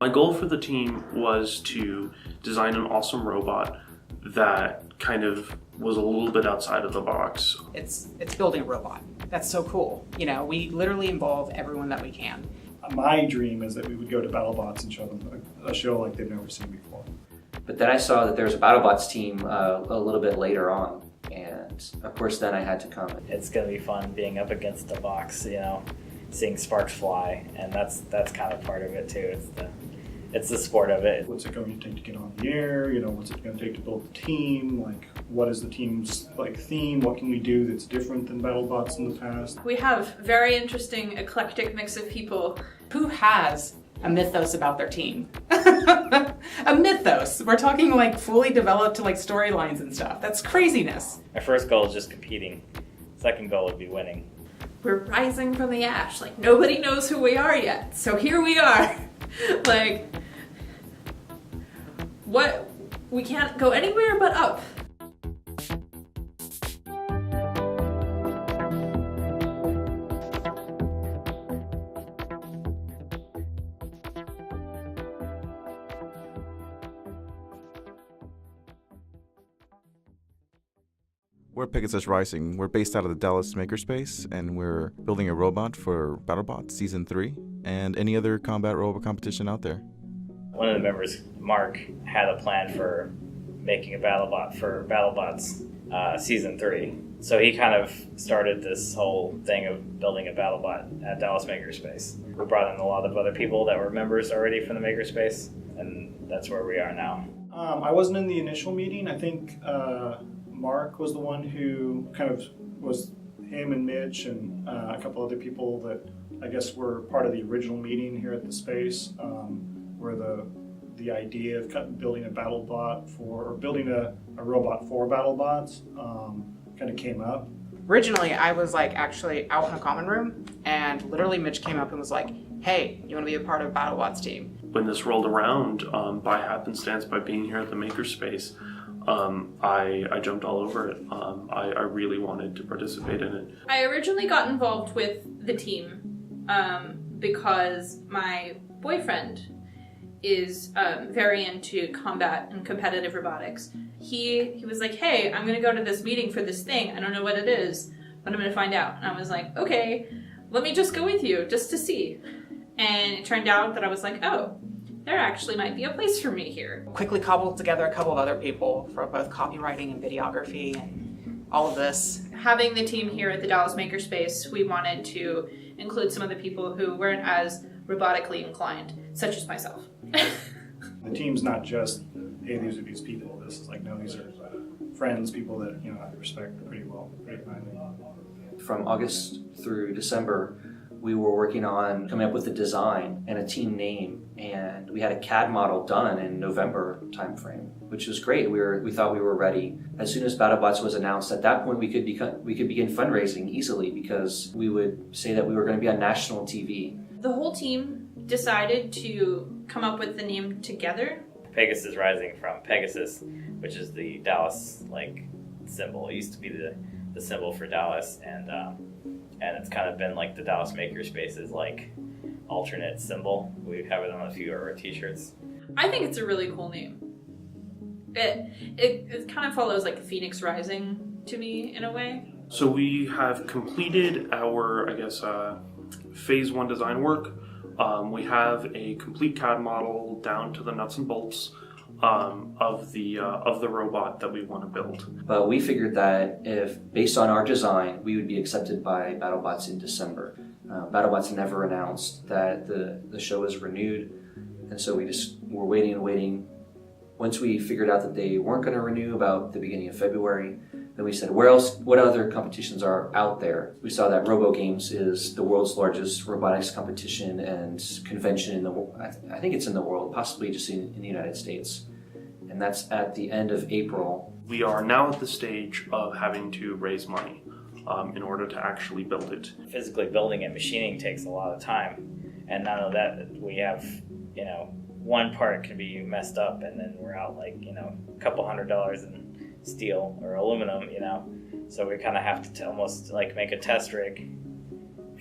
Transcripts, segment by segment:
My goal for the team was to design an awesome robot that kind of was a little bit outside of the box. It's building a robot. That's so cool. You know, we literally involve everyone that we can. My dream is that we would go to BattleBots and show them a show like they've never seen before. But then I saw that there was a BattleBots team a little bit later on, and of course then I had to come. It's going to be fun being up against the box, you know, seeing sparks fly, and that's kind of part of it too. It's the sport of it. What's it going to take to get on the air? You know, what's it going to take to build the team? Like, what is the team's theme? What can we do that's different than BattleBots in the past? We have very interesting, eclectic mix of people. Who has a mythos about their team? A mythos. We're talking like fully developed to like storylines and stuff. That's craziness. My first goal is just competing. Second goal would be winning. We're rising from the ash. Like, nobody knows who we are yet. So here we are. Like, what? We can't go anywhere but up. We're Pegasus Rising. We're based out of the Dallas Makerspace, and we're building a robot for BattleBots Season 3 and any other combat robot competition out there. One of the members, Mark, had a plan for making a BattleBot for BattleBots Season 3. So he kind of started this whole thing of building a BattleBot at Dallas Makerspace. We brought in a lot of other people that were members already from the Makerspace, and that's where we are now. I wasn't in the initial meeting. I think Mark was the one who kind of was him and Mitch and a couple other people that I guess were part of the original meeting here at the space, where the idea of building a BattleBot or building a robot for BattleBots kind of came up. Originally, I was like actually out in a common room, and literally Mitch came up and was like, "Hey, you want to be a part of BattleBots team?" When this rolled around, by happenstance, by being here at the Makerspace, I jumped all over it. I really wanted to participate in it. I originally got involved with the team because my boyfriend is very into combat and competitive robotics. He was like, "Hey, I'm going to go to this meeting for this thing. I don't know what it is, but I'm going to find out." And I was like, "Okay, let me just go with you just to see." And it turned out that I was like, "Oh, there actually might be a place for me here." Quickly cobbled together a couple of other people for both copywriting and videography and all of this. Having the team here at the Dallas Makerspace, we wanted to include some of the people who weren't as robotically inclined, such as myself. The team's not just, hey, these are these people. This is like, no, these are friends, people that I respect pretty well, pretty highly. From August through December, we were working on coming up with a design and a team name, and we had a CAD model done in November timeframe, which was great. We thought we were ready. As soon as BattleBots was announced, at that point we could begin fundraising easily, because we would say that we were going to be on national TV. The whole team decided to come up with the name together. Pegasus Rising from Pegasus, which is the Dallas symbol. It used to be the symbol for Dallas, and it's kind of been like the Dallas Makerspace's alternate symbol. We have it on a few of our t-shirts. I think it's a really cool name. It kind of follows like Phoenix Rising to me in a way. So we have completed our, phase 1 design work. We have a complete CAD model down to the nuts and bolts of the robot that we want to build. But we figured that if, based on our design, we would be accepted by BattleBots in December. BattleBots never announced that the show is renewed, and so we just were waiting and waiting. Once we figured out that they weren't going to renew about the beginning of February, then we said, what other competitions are out there? We saw that RoboGames is the world's largest robotics competition and convention in the world. I think it's in the world, possibly just in the United States. And that's at the end of April. We are now at the stage of having to raise money in order to actually build it. Physically building and machining takes a lot of time. And none of that, we have, one part can be messed up and then we're out a couple $100 in steel or aluminum, so we kind of have to almost make a test rig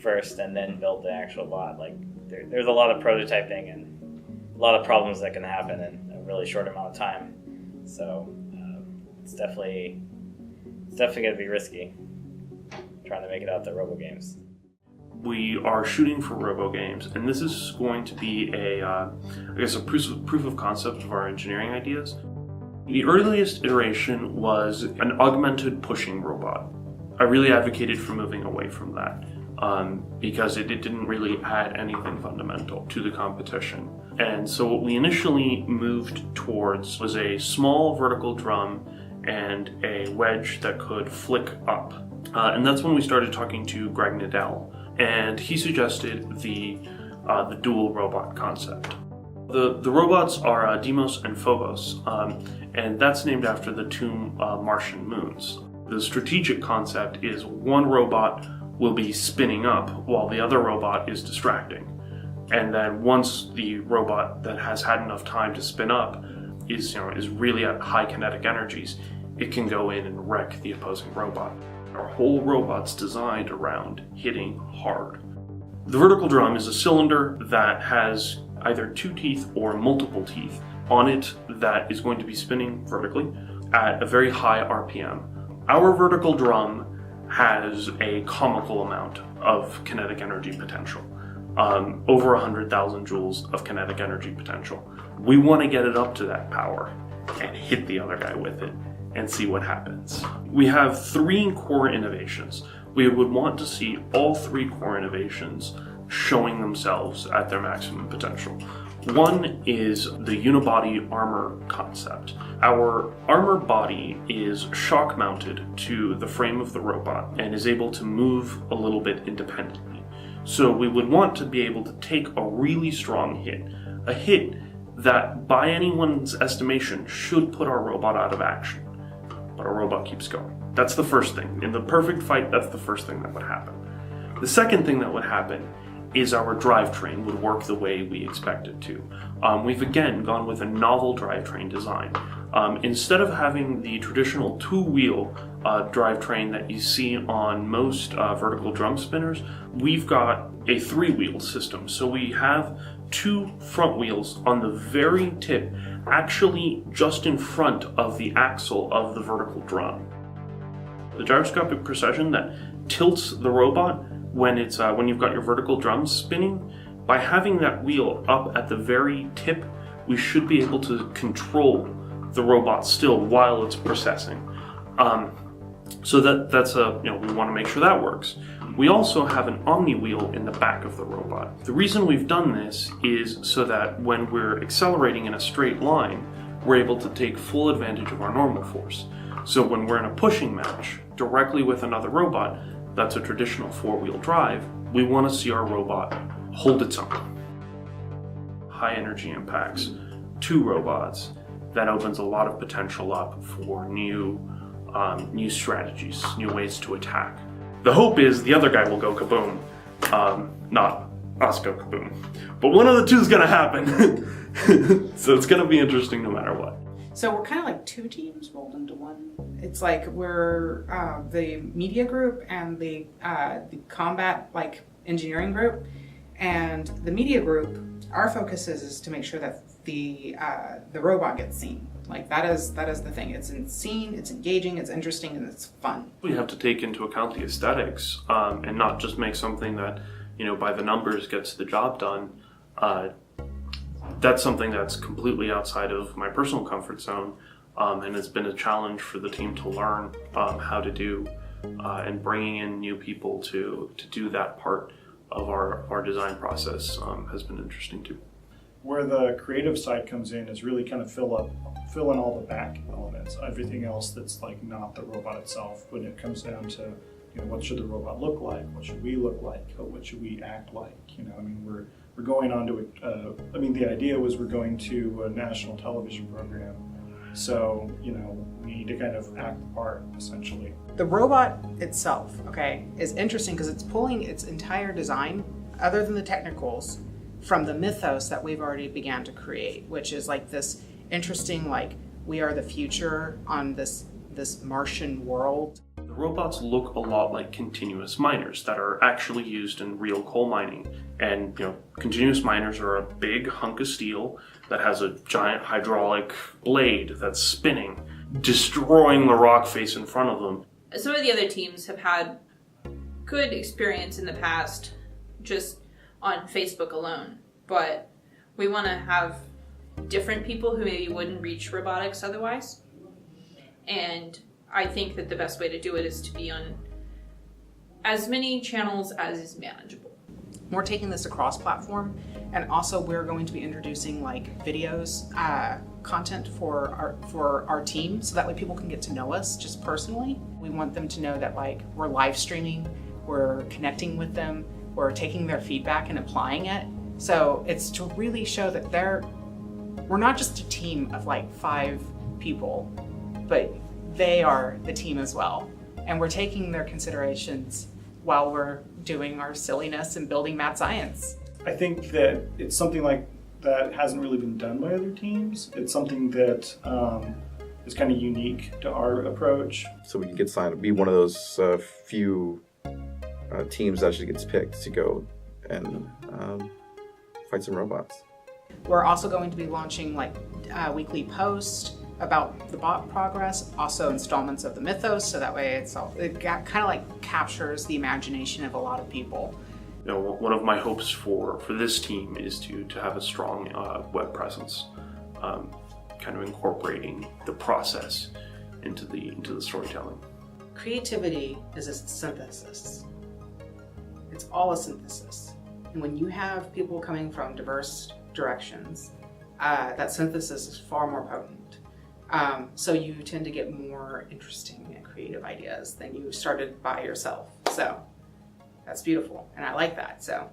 first and then build the actual bot. There's a lot of prototyping and a lot of problems that can happen in a really short amount of time. So it's definitely going to be risky trying to make it out the robo games. We are shooting for robo games, and this is going to be a proof of concept of our engineering ideas. The earliest iteration was an augmented pushing robot. I really advocated for moving away from that because it didn't really add anything fundamental to the competition. And so what we initially moved towards was a small vertical drum and a wedge that could flick up. And that's when we started talking to Greg Nadell, and he suggested the dual robot concept. The robots are Deimos and Phobos, and that's named after the two Martian moons. The strategic concept is one robot will be spinning up while the other robot is distracting. And then once the robot that has had enough time to spin up is really at high kinetic energies, it can go in and wreck the opposing robot. Our whole robot's designed around hitting hard. The vertical drum is a cylinder that has either 2 teeth or multiple teeth on it that is going to be spinning vertically at a very high RPM. Our vertical drum has a comical amount of kinetic energy potential, over 100,000 joules of kinetic energy potential. We want to get it up to that power and hit the other guy with it and see what happens. We have 3 core innovations. We would want to see all 3 core innovations showing themselves at their maximum potential. One is the unibody armor concept. Our armor body is shock mounted to the frame of the robot and is able to move a little bit independently. So we would want to be able to take a really strong hit, a hit that by anyone's estimation should put our robot out of action. But our robot keeps going. That's the first thing. In the perfect fight, that's the first thing that would happen. The second thing that would happen is our drivetrain would work the way we expect it to. We've again gone with a novel drivetrain design. Instead of having the traditional 2-wheel drivetrain that you see on most vertical drum spinners, we've got a 3-wheel system. So we have 2 front wheels on the very tip, actually just in front of the axle of the vertical drum. The gyroscopic precession that tilts the robot when you've got your vertical drums spinning, by having that wheel up at the very tip, we should be able to control the robot still while it's processing. So that's we want to make sure that works. We also have an omni wheel in the back of the robot. The reason we've done this is so that when we're accelerating in a straight line, we're able to take full advantage of our normal force. So when we're in a pushing match directly with another robot, that's a traditional 4-wheel drive, we want to see our robot hold its own. High energy impacts, 2 robots, that opens a lot of potential up for new strategies, new ways to attack. The hope is the other guy will go kaboom, not us go kaboom. But one of the 2 is going to happen. So it's going to be interesting no matter what. So we're kind of like 2 teams rolled into one. It's like we're the media group and the combat engineering group. And the media group, our focus is to make sure that the robot gets seen. Like that is the thing. It's seen, it's engaging, it's interesting, and it's fun. We have to take into account the aesthetics and not just make something that by the numbers gets the job done. That's something that's completely outside of my personal comfort zone, and it's been a challenge for the team to learn how to do, and bringing in new people to do that part of our design process has been interesting too. Where the creative side comes in is really kind of fill in all the back elements, everything else that's not the robot itself. When it comes down to what should the robot look like, what should we look like, what should we act like? We're going on to the idea was we're going to a national television program. So, we need to kind of act the part, essentially. The robot itself, is interesting because it's pulling its entire design, other than the technicals, from the mythos that we've already began to create, which is this interesting, we are the future on this Martian world. The robots look a lot like continuous miners that are actually used in real coal mining. And continuous miners are a big hunk of steel that has a giant hydraulic blade that's spinning, destroying the rock face in front of them. Some of the other teams have had good experience in the past just on Facebook alone, but we want to have different people who maybe wouldn't reach robotics otherwise. And I think that the best way to do it is to be on as many channels as is manageable. We're taking this across platform, and also we're going to be introducing like videos, content for our team, so that way people can get to know us just personally. We want them to know that like we're live streaming, we're connecting with them, we're taking their feedback and applying it. So it's to really show that we're not just a team of like 5 people, but they are the team as well. And we're taking their considerations while we're doing our silliness and building mad science. I think that it's something like that hasn't really been done by other teams. It's something that is kind of unique to our approach. So we can get signed, be one of those few teams that actually gets picked to go and fight some robots. We're also going to be launching like weekly posts about the bot progress, also installments of the mythos, so that way it kind of like captures the imagination of a lot of people. One of my hopes for this team is to have a strong web presence, kind of incorporating the process into the storytelling. Creativity is a synthesis. It's all a synthesis. And when you have people coming from diverse directions, that synthesis is far more potent. So you tend to get more interesting and creative ideas than you started by yourself. So that's beautiful, and I like that. So.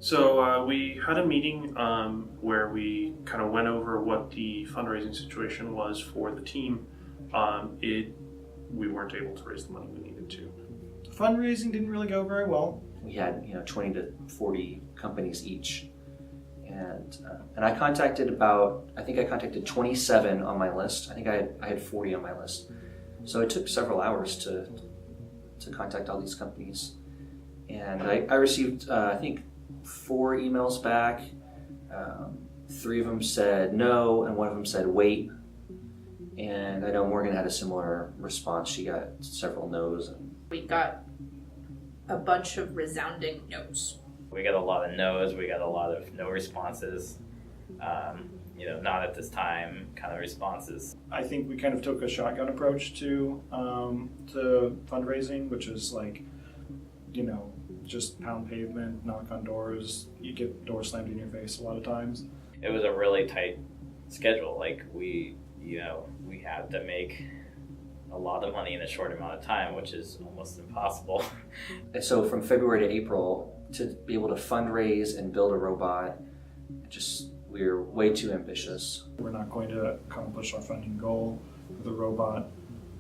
So we had a meeting where we kind of went over what the fundraising situation was for the team. We weren't able to raise the money we needed to. Fundraising didn't really go very well. We had 20 to 40 companies each, and I contacted I think I contacted 27 on my list. I think I had 40 on my list. So it took several hours to contact all these companies, and I received I think 4 emails back. 3 of them said no, and 1 of them said wait. And I know Morgan had a similar response. She got several no's. We got a bunch of resounding no's. We got a lot of no's. We got a lot of no responses. Not at this time kind of responses. I think we kind of took a shotgun approach to fundraising, which is like, just pound pavement, knock on doors. You get doors slammed in your face a lot of times. It was a really tight schedule. Like we had to make a lot of money in a short amount of time, which is almost impossible. And so from February to April, to be able to fundraise and build a robot, we're way too ambitious. We're not going to accomplish our funding goal for the robot,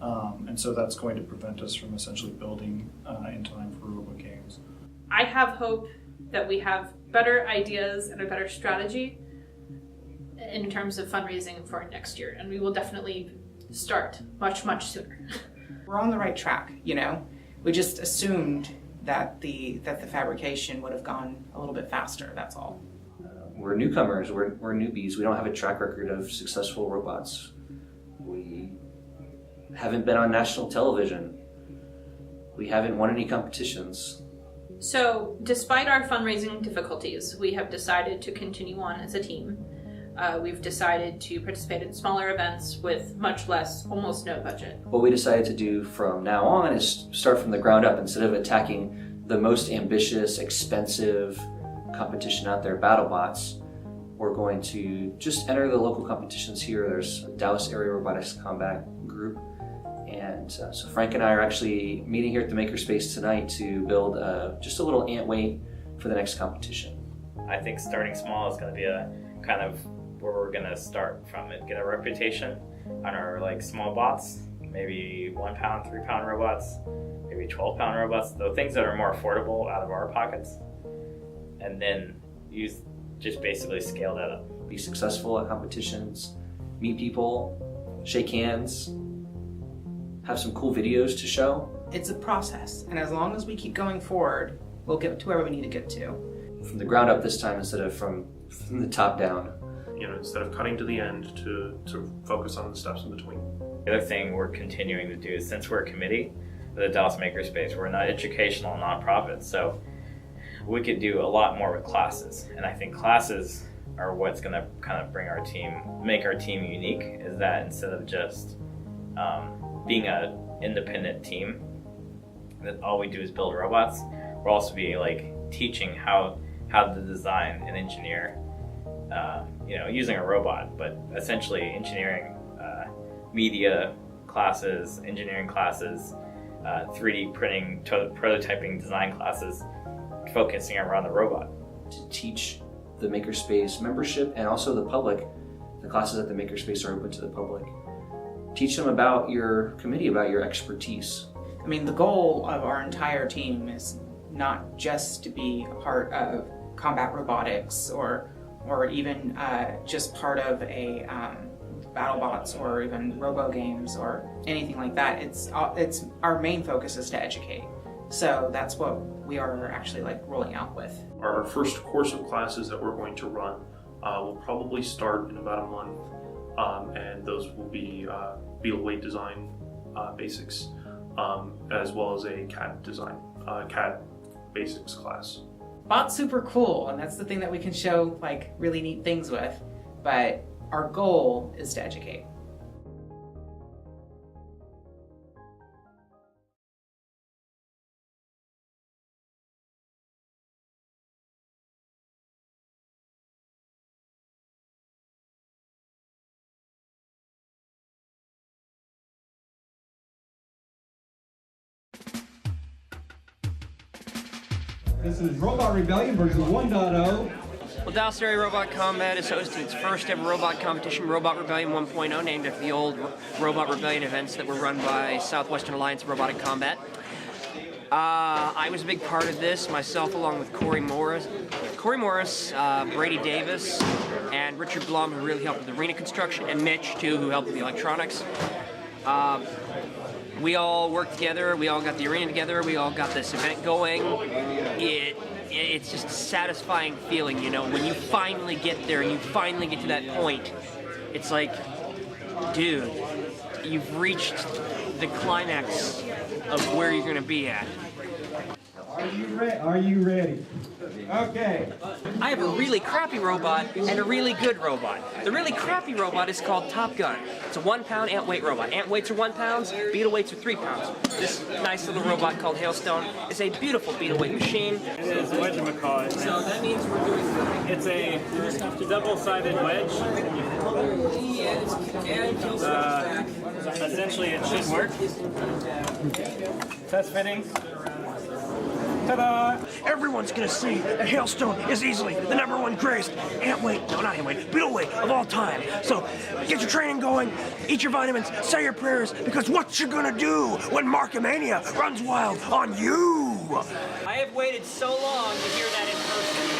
and so that's going to prevent us from essentially building in time for robot games. I have hope that we have better ideas and a better strategy in terms of fundraising for next year, and we will definitely start much, much sooner. We're on the right track, We just assumed that the fabrication would have gone a little bit faster, that's all. We're newcomers, we're newbies. We don't have a track record of successful robots. We haven't been on national television. We haven't won any competitions. So, despite our fundraising difficulties, we have decided to continue on as a team. We've decided to participate in smaller events with much less, almost no budget. What we decided to do from now on is start from the ground up. Instead of attacking the most ambitious, expensive competition out there, BattleBots, we're going to just enter the local competitions here. There's a Dallas Area Robotics Combat Group. And so Frank and I are actually meeting here at the Makerspace tonight to build just a little ant weight for the next competition. I think starting small is going to be a kind of where we're going to start from it, get a reputation, on our like small bots, maybe 1 pound, 3 pound robots, maybe 12 pound robots, the things that are more affordable out of our pockets, and then just basically scale that up. Be successful at competitions, meet people, shake hands, have some cool videos to show. It's a process, and as long as we keep going forward, we'll get to where we need to get to. From the ground up this time instead of from the top down. You know, instead of cutting to the end, to focus on the steps in between. The other thing we're continuing to do is, since we're a committee of the Dallas Makerspace, we're an educational nonprofit, so we could do a lot more with classes. And I think classes are what's going to kind of make our team unique, is that instead of just being an independent team, that all we do is build robots, we'll also be like teaching how to design and engineer, using a robot, but essentially engineering media classes, engineering classes, 3D printing, prototyping design classes, focusing around the robot. To teach the Makerspace membership and also the public, the classes at the Makerspace are open to the public. Teach them about your committee, about your expertise. I mean, the goal of our entire team is not just to be a part of combat robotics or even just part of a BattleBots or even robo games or anything like that. It's our main focus is to educate. So that's what we are actually like rolling out with. Our first course of classes that we're going to run will probably start in about a month, and those will be beetle weight design basics, as well as a CAD design, CAD basics class. Bot's super cool, and that's the thing that we can show like really neat things with, but our goal is to educate. This is Robot Rebellion version 1.0. Well, Dallas Area Robot Combat is hosting its first ever robot competition, Robot Rebellion 1.0, named after the old Robot Rebellion events that were run by Southwestern Alliance of Robotic Combat. I was a big part of this, myself along with Corey Morris, Brady Davis, and Richard Blum, who really helped with the arena construction, and Mitch, too, who helped with the electronics. We all worked together, we all got the arena together, we all got this event going. It's just a satisfying feeling, you know, when you finally get there and you finally get to that point. It's like, dude, you've reached the climax of where you're gonna be at. Are you ready? Okay. I have a really crappy robot and a really good robot. The really crappy robot is called Top Gun. It's a 1 pound ant weight robot. Ant weights are 1 pound, beetle weights are 3 pounds. This nice little robot called Hailstone is a beautiful beetle weight machine. It is whatchamacallit. So that means we're doing, it's a double-sided wedge. Essentially it should work. Test fittings. Ta-da! Everyone's gonna see that Hailstone is easily the #1 greatest beetle weight of all time. So get your training going, eat your vitamins, say your prayers, because what you gonna do when Markomania runs wild on you? I have waited so long to hear that in person.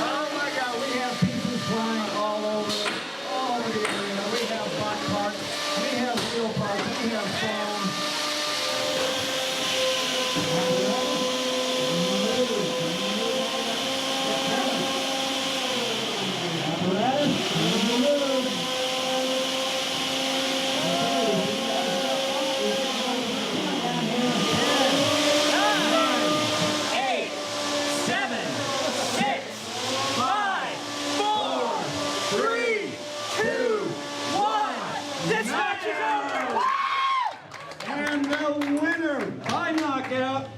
Oh my God, we have pieces flying all over the arena. We have bot parts, we have wheel parts, we have foam. And the winner by knockout,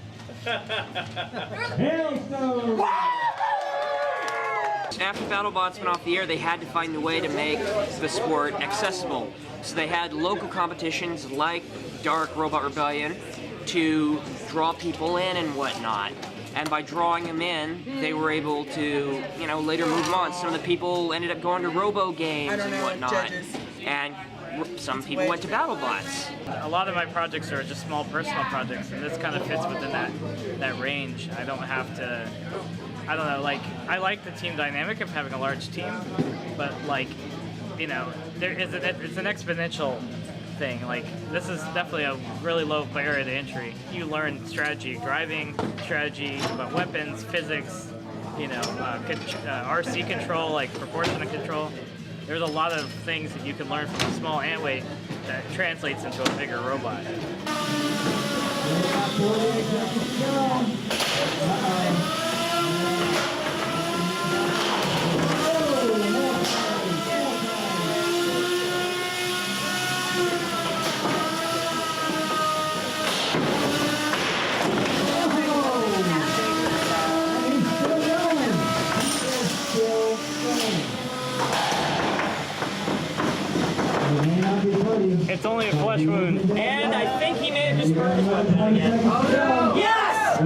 Hailstone! After BattleBots went off the air, they had to find a way to make the sport accessible. So they had local competitions like Dark Robot Rebellion to draw people in and whatnot. and by drawing them in, they were able to, you know, later move them on. Some of the people ended up going to robo games and whatnot, and some people went to BattleBots. A lot of my projects are just small personal projects, and this kind of fits within that range. I don't have to, I don't know, like, I like the team dynamic of having a large team, but like, you know, it's an exponential thing. Like, this is definitely a really low barrier to entry. You learn strategy, driving strategy, about weapons, physics, you know, RC control, like proportionate control. There's a lot of things that you can learn from a small ant weight that translates into a bigger robot. It's only a flesh wound. And I think he may have just burned his weapon again. Yes!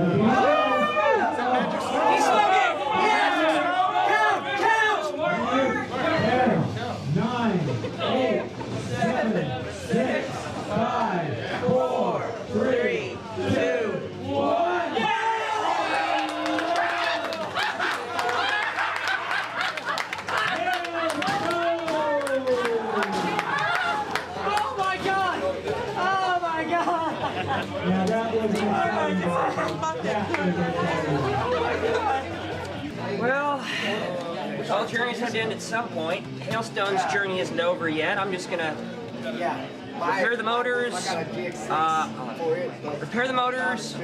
He's smoking! Yes! Count! 10, 9, 8, 7, 6, 5, 4, 3, 2, 1. Yeah, that was Well, all journeys have to end at some point. Hailstone's journey isn't over yet. I'm just gonna repair the motors,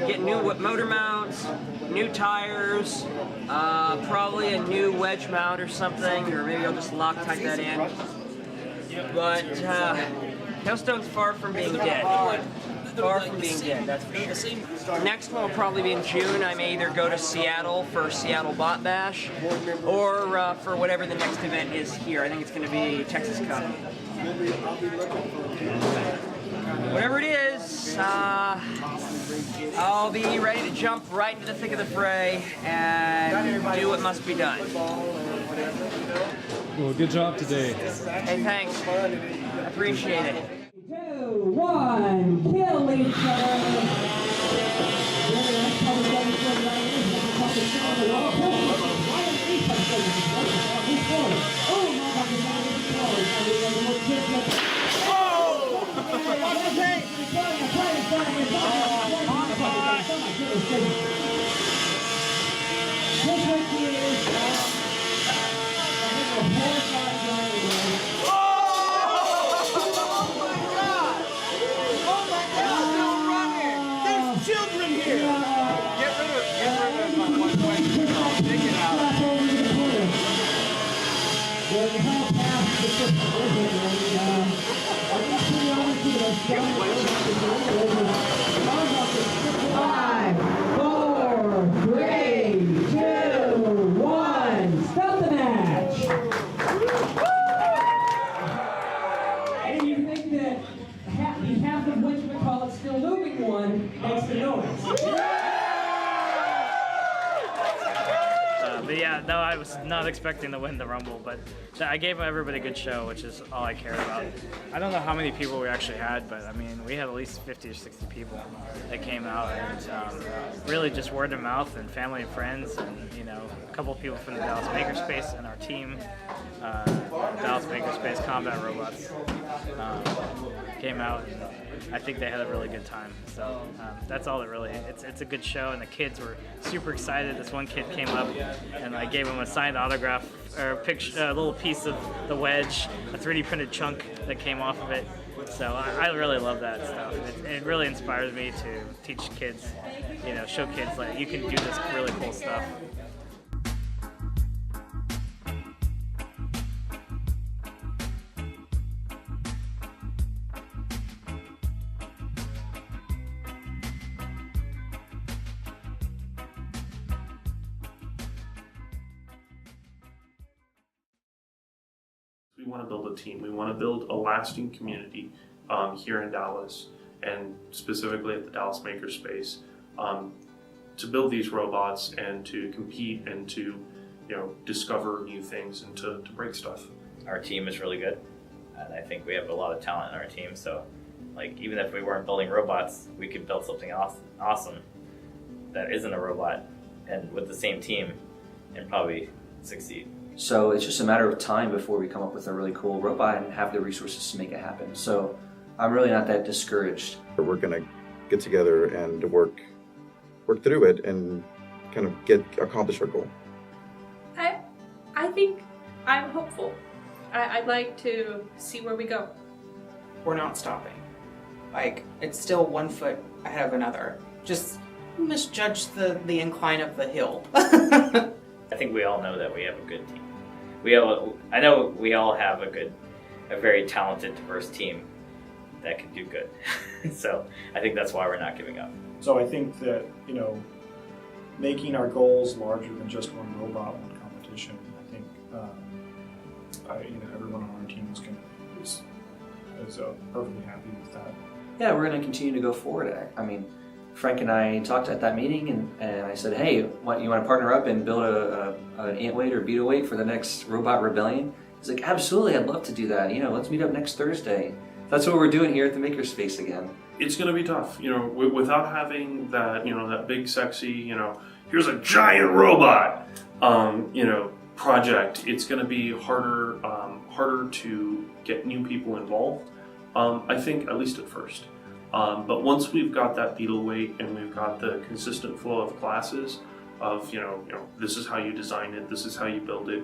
get new motor mounts, new tires, probably a new wedge mount or something, or maybe I'll just Loctite that in. But Hailstone's far from being dead. Far from being dead, that's for sure. Next one will probably be in June. I may either go to Seattle for Seattle Bot Bash, or for whatever the next event is here. I think it's going to be Texas Cup. Whatever it is, I'll be ready to jump right into the thick of the fray and do what must be done. Well, good job today. Hey, thanks. Appreciate it. 2, 1, kill each other. Five, 4, 3, 2, 1. Stop the match. And you think that half of which we call it still moving one makes the noise. But yeah, no, I was not expecting to win the Rumble, but I gave everybody a good show, which is all I care about. I don't know how many people we actually had, but I mean, we had at least 50 or 60 people that came out, and really just word of mouth and family and friends, and you know, a couple of people from the Dallas Makerspace and our team, Dallas Makerspace Combat Robots, came out. And I think they had a really good time. So that's all it really. It's a good show, and the kids were super excited. This one kid came up, and I gave him a signed autograph or a picture, a little piece of the wedge, a 3D printed chunk that came off of it. So I really love that stuff. It really inspires me to teach kids, you know, show kids like you can do this really cool stuff. We want to build a team. We want to build a lasting community here in Dallas, and specifically at the Dallas Makerspace, build these robots and to compete and to discover new things and to break stuff. Our team is really good, and I think we have a lot of talent in our team. So, like, even if we weren't building robots, we could build something awesome that isn't a robot, and with the same team, and probably succeed. So it's just a matter of time before we come up with a really cool robot and have the resources to make it happen. So I'm really not that discouraged. We're going to get together and work through it and kind of accomplish our goal. I think I'm hopeful. I'd like to see where we go. We're not stopping. Like, it's still 1 foot ahead of another. Just misjudge the incline of the hill. I think we all know that we have a good team. I know we all have a very talented, diverse team that can do good. So I think that's why we're not giving up. So I think that, making our goals larger than just one robot, one competition, I think, everyone on our team is perfectly happy with that. Yeah, we're going to continue to go forward. I mean, Frank and I talked at that meeting, and I said, hey, you want to partner up and build an ant weight or beetle weight for the next robot rebellion? He's like, absolutely, I'd love to do that. Let's meet up next Thursday. That's what we're doing here at the Makerspace again. It's going to be tough, without having that, that big, sexy, here's a giant robot, project. It's going to be harder to get new people involved. I think, at least at first. But once we've got that beetle weight and we've got the consistent flow of classes of, this is how you design it, this is how you build it,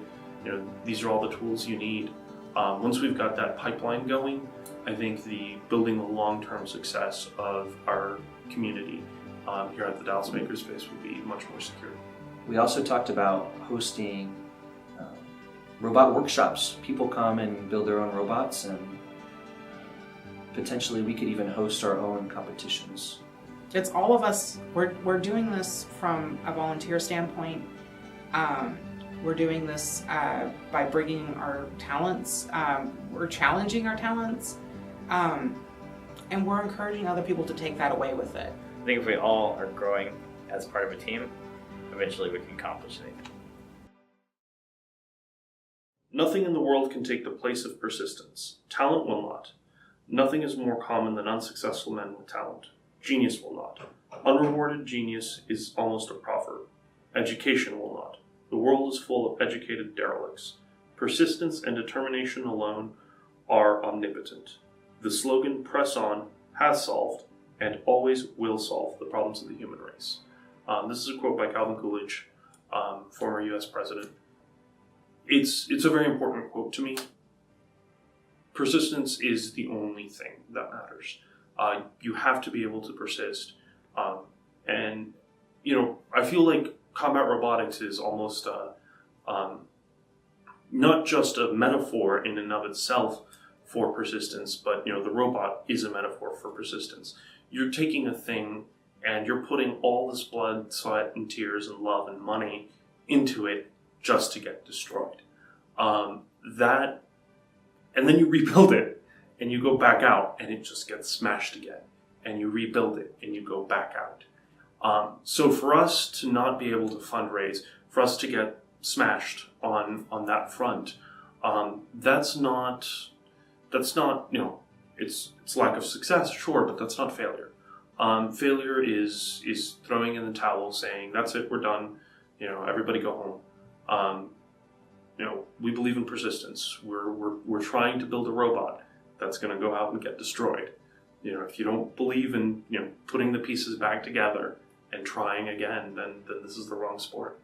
these are all the tools you need. Once we've got that pipeline going, I think building the long-term success of our community here at the Dallas Makerspace would be much more secure. We also talked about hosting robot workshops. People come and build their own robots, and potentially we could even host our own competitions. It's all of us. We're doing this from a volunteer standpoint. We're doing this by bringing our talents. We're challenging our talents. And we're encouraging other people to take that away with it. I think if we all are growing as part of a team, eventually we can accomplish anything. Nothing in the world can take the place of persistence. Talent will not. Nothing is more common than unsuccessful men with talent. Genius will not. Unrewarded genius is almost a proverb. Education will not. The world is full of educated derelicts. Persistence and determination alone are omnipotent. The slogan, press on, has solved and always will solve the problems of the human race. This is a quote by Calvin Coolidge, former U.S. president. It's a very important quote to me. Persistence is the only thing that matters. You have to be able to persist. And I feel like combat robotics is almost not just a metaphor in and of itself for persistence, but the robot is a metaphor for persistence. You're taking a thing and you're putting all this blood, sweat, and tears, and love, and money into it just to get destroyed. And then you rebuild it, and you go back out, and it just gets smashed again. And you rebuild it, and you go back out. So for us to not be able to fundraise, for us to get smashed on that front, that's not it's lack of success, sure, but that's not failure. Failure is throwing in the towel, saying that's it, we're done. Everybody go home. We believe in persistence. We're trying to build a robot that's going to go out and get destroyed. If you don't believe in putting the pieces back together and trying again, then this is the wrong sport.